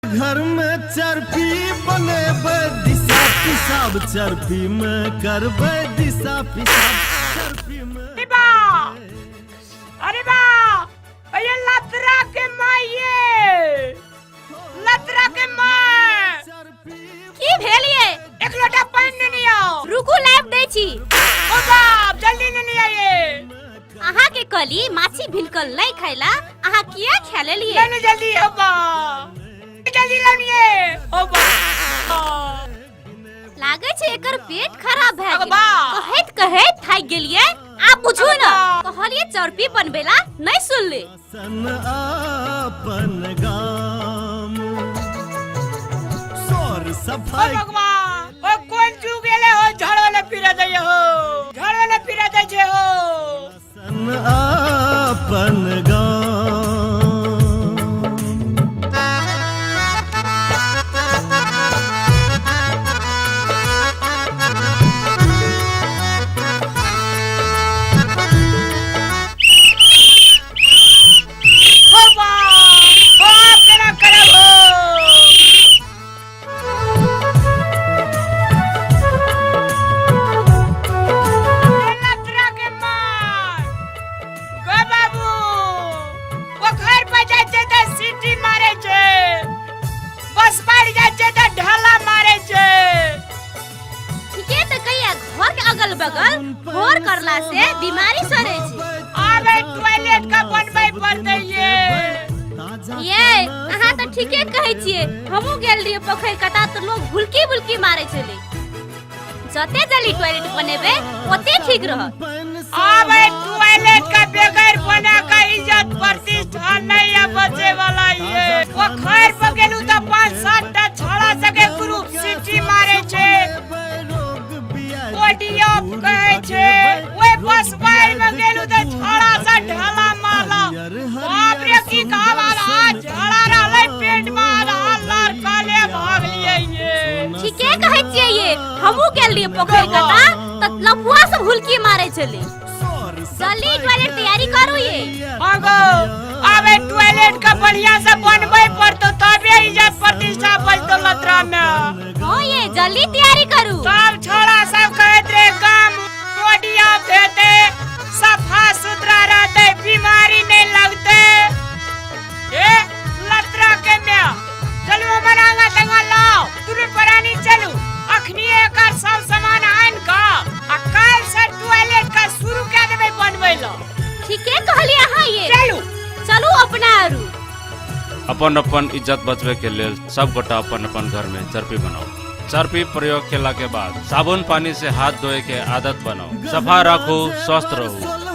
घर में चरपी बने दिशा पिसाब चरपी में करबे दिशा पिसाब चरपी में। अरे बा ये लतरा के माये लतरा के माय की भेलिए? एक लोटा पानी नहीं आओ। रुकू लाइव दै छी। ओ बाप जल्दी नहीं आइए। अहाँ के कली माछी भिनकल नहीं खैला, अहाँ किया खा लेलिए? नहीं जल्दी हो बा जल्दी लानिए। ओ बा लागे छे एकर पेट खराब भए गेल। बा कहैत कहैत थाक गेलिए। आप बुझू न कहलिए चरपी बनबेला नहीं सुनले। सन अपन गाम सोर सफाई भगवान ओ कौन चू गेले हो झड़ले फिरा दे हो झड़ले फिरा दे छे हो। सन अपन गाम भोर करला से बीमारी सरे छे। आबे टॉयलेट का बनबै पड़ते ये अहाँ तो ठीके कहै छियै। हमहु गेल रहिए पोखर कता तो लोग भुलकी भुलकी मारे छले। जते जल्दी टॉयलेट बनेबे ओते ठीक रहत। आबे टॉयलेट का बेगर बना का इज्जत प्रतिष्ठा नहीं है बचे वाला ये। पोखर पर गेलु त 5-7 टा छड़ा सके ग्रुप सिटी मारे छे। ओडियो कहे छे ओए बस बाई में गेलु त छड़ा सा ढाला माला। बाप रे की कावाला झड़ा रहले पेट में आधार काले भाग लिए ये। ठीके कहै छियै ये। हमहु गेल रहिए पोखर कता त लफुआ से भुलकी मारे छले। जल्दी टॉयलेट तैयारी करू ये। आगो आबे टॉयलेट का बढ़िया से बनबै पड़तो तबे इज्जत प्रतिष्ठा बचतो लतरा में। हां ये जल्दी तैयारी करू। सब छोड़ा सब कहत रे काम ओडिया भेते सफा सुथरा रहते बीमारी नहीं लगते। ए लतरा के में चलो मनांगा तंगा लाओ तुरंत परानी चलू अखनी एकर सब सामान आन का आ काल से टॉयलेट का शुरू कर देबे बनबै लो। ठीके कहलिए अहाँ ये। चलू चलू अपना आरू। अपन अपन इज्जत बचवे के लेल सब गोटा अपन अपन घर में चरपी बनाओ। चरपी प्रयोग केला के बाद साबुन पानी से हाथ धोए के आदत बनाओ। सफा रखो, स्वस्थ रहो।